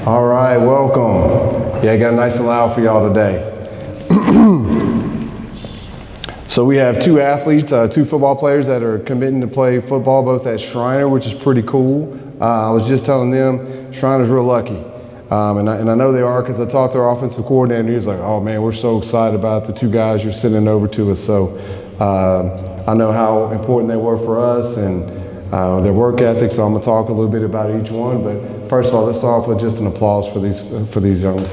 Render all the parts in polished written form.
All right, welcome. Yeah, I got nice and loud for y'all today. So we have two athletes, two football players that are committing to play football, both at Schreiner, which is pretty cool. I was just telling them Schreiner's real lucky. And I know they are because I talked to our offensive coordinator and he was like, oh man, we're so excited about the two guys you're sending over to us. So I know how important they were for us and their work ethic, so I'm going to talk a little bit about each one. But first of all, let's start off with just an applause for these young men.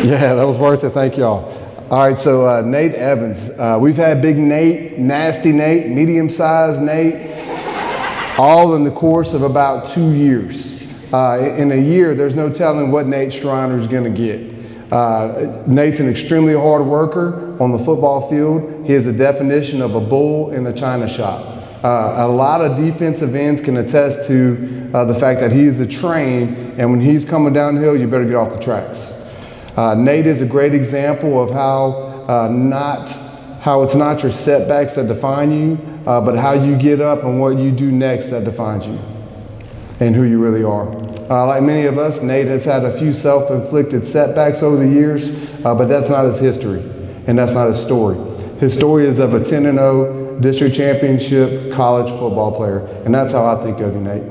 Yeah, that was worth it. Thank y'all. All right, so Nate Evans. We've had big Nate, nasty Nate, medium-sized Nate, all in the course of about 2 years. In a year, there's no telling what Nate Schreiner is going to get. Nate's an extremely hard worker on the football field. He is a definition of a bull in the china shop. A lot of defensive ends can attest to the fact that he is a train, and when he's coming downhill, you better get off the tracks. Nate is a great example of how it's not your setbacks that define you, but how you get up and what you do next that defines you and who you really are. Like many of us, Nate has had a few self-inflicted setbacks over the years, but that's not his history and that's not his story. His story is of a 10-0 district championship college football player, and that's how I think of you, Nate.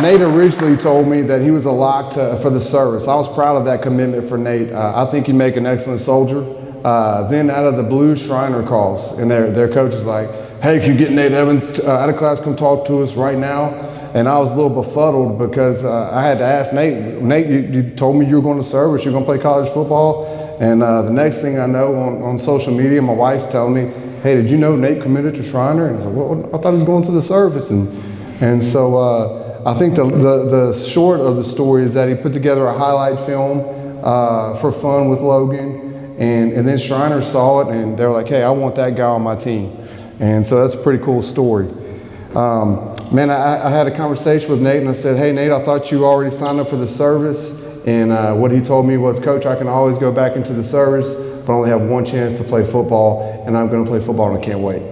Nate originally told me that he was a lock for the service. I was proud of that commitment for Nate. I think he'd make an excellent soldier. Then out of the blue, Schreiner calls, and their coach is like, hey, can you get Nate Evans out of class, come talk to us right now? And I was a little befuddled because I had to ask Nate, you told me you were going to service, you're going to play college football? And the next thing I know on social media, my wife's telling me, hey, did you know Nate committed to Schreiner? And I was like, well, I thought he was going to the service. And so I think the short of the story is that he put together a highlight film for fun with Logan, and then Schreiner saw it, and they were like, hey, I want that guy on my team. And so that's a pretty cool story. Man, I had a conversation with Nate, and I said, hey, Nate, I thought you already signed up for the service, and what he told me was, Coach, I can always go back into the service, but I only have one chance to play football, and I'm going to play football, and I can't wait.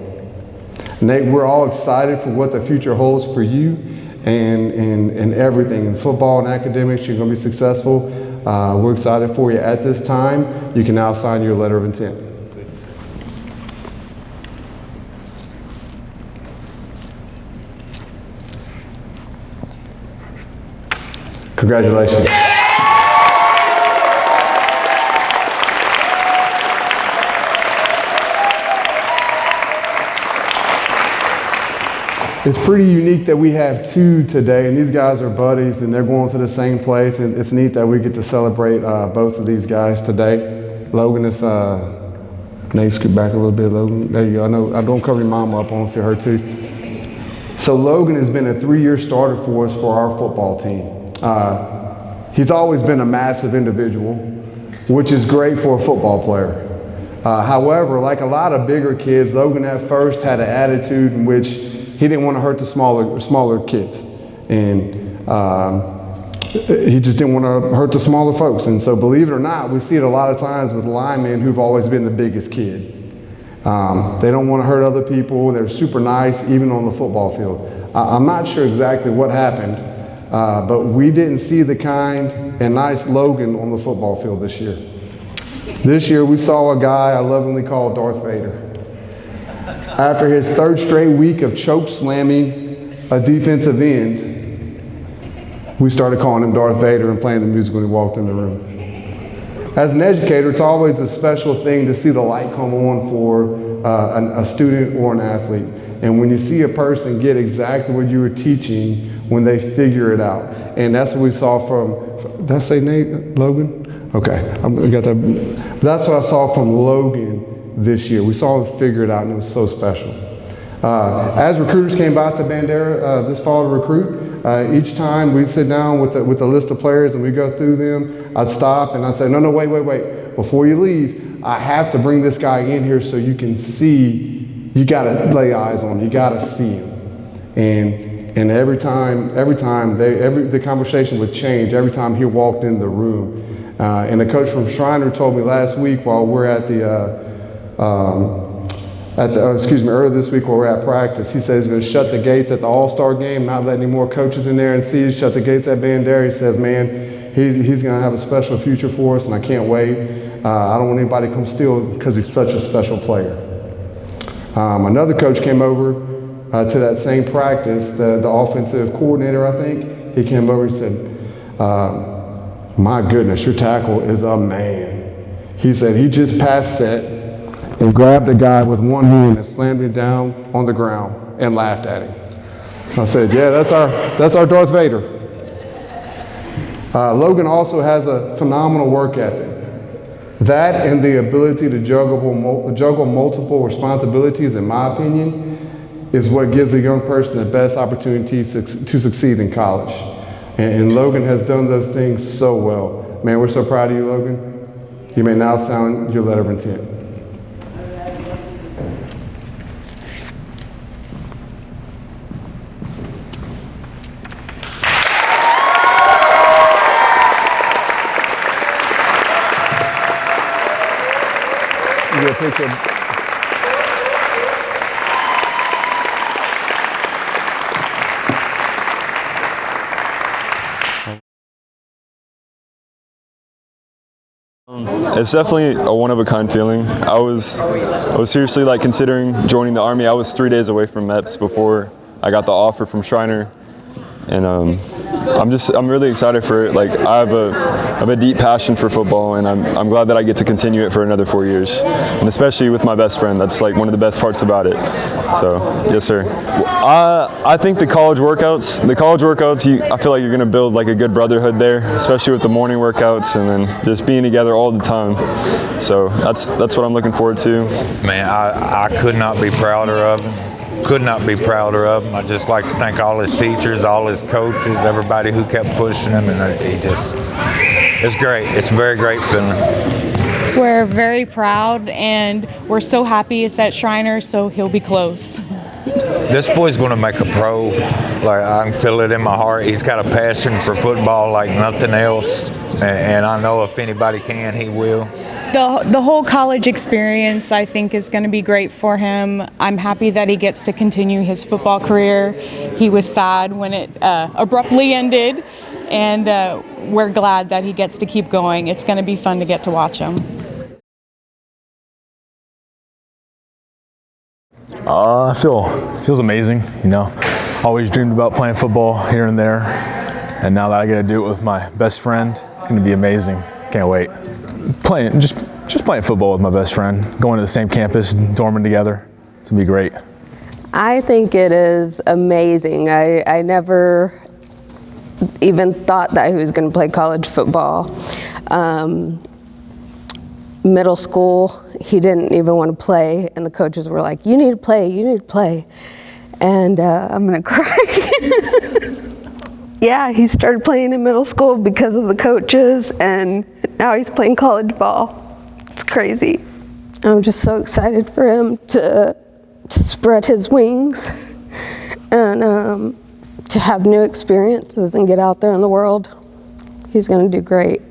Nate, we're all excited for what the future holds for you. And everything, in football and academics, you're going to be successful. We're excited for you. At this time, you can now sign your letter of intent. Congratulations. It's pretty unique that we have two today, and these guys are buddies, and they're going to the same place, and it's neat that we get to celebrate both of these guys today. Logan is, Nate, scoot back a little bit, Logan. There you go. I know, I don't cover your mama up, I want to see her too. So Logan has been a 3-year starter for us for our football team. He's always been a massive individual, which is great for a football player. However, like a lot of bigger kids, Logan at first had an attitude in which he didn't want to hurt the smaller kids, and he just didn't want to hurt the smaller folks. And so, believe it or not, we see it a lot of times with linemen who've always been the biggest kid. They don't want to hurt other people. They're super nice, even on the football field. I'm not sure exactly what happened, but we didn't see the kind and nice Logan on the football field this year. This year, we saw a guy I lovingly call Darth Vader. After his third straight week of choke slamming a defensive end, we started calling him Darth Vader and playing the music when he walked in the room. As an educator, it's always a special thing to see the light come on for a student or an athlete. And when you see a person get exactly what you were teaching when they figure it out. And that's what we saw from, did I say Nate? Logan? Okay, I got that. That's what I saw from Logan this year. We saw him figure it out, and it was so special. As recruiters came by to Bandera this fall to recruit, each time we sit down with a list of players and we go through them, I'd stop and I'd say, no, wait. Before you leave, I have to bring this guy in here so you can see, you gotta lay eyes on him, you gotta see him. And every time the conversation would change every time he walked in the room. And the coach from Schreiner told me last week while we're earlier this week while we're at practice, he says he's going to shut the gates at the All-Star game, not let any more coaches in there and see, shut the gates at Bandera. He says, man, he's going to have a special future for us, and I can't wait. I don't want anybody to come steal because he's such a special player. Another coach came over to that same practice, the offensive coordinator, I think. He came over and said, my goodness, your tackle is a man. He said he just passed set and grabbed a guy with one hand and slammed him down on the ground and laughed at him. I said, yeah, that's our Darth Vader. Logan also has a phenomenal work ethic. That and the ability to juggle multiple responsibilities, in my opinion, is what gives a young person the best opportunity to succeed in college. And Logan has done those things so well. Man, we're so proud of you, Logan. You may now sign your letter of intent. You get a picture. It's definitely a one-of-a-kind feeling. I was seriously considering joining the Army. I was 3 days away from MEPS before I got the offer from Schreiner, and I'm really excited for it. I have a deep passion for football, and I'm glad that I get to continue it for another 4 years, and especially with my best friend. That's one of the best parts about it. So yes, sir. I think the college workouts, I feel like you're going to build a good brotherhood there, especially with the morning workouts and then just being together all the time. So that's what I'm looking forward to. Man, I could not be prouder of him. Could not be prouder of him. I'd just like to thank all his teachers, all his coaches, everybody who kept pushing him, and it's great. It's a very great feeling. We're very proud, and we're so happy it's at Schreiner, so he'll be close. This boy's going to make a pro. I can feel it in my heart. He's got a passion for football like nothing else, and I know if anybody can, he will. The whole college experience, I think, is going to be great for him. I'm happy that he gets to continue his football career. He was sad when it abruptly ended, and we're glad that he gets to keep going. It's going to be fun to get to watch him. Feels amazing, Always dreamed about playing football here and there, and now that I get to do it with my best friend, it's going to be amazing. Can't wait. Just playing football with my best friend, going to the same campus, dorming together. It's going to be great. I think it is amazing. I never even thought that he was going to play college football. Middle school, he didn't even want to play, and the coaches were like, you need to play, you need to play. And I'm going to cry. Yeah, he started playing in middle school because of the coaches, and now he's playing college ball. It's crazy. I'm just so excited for him to spread his wings and to have new experiences and get out there in the world. He's going to do great.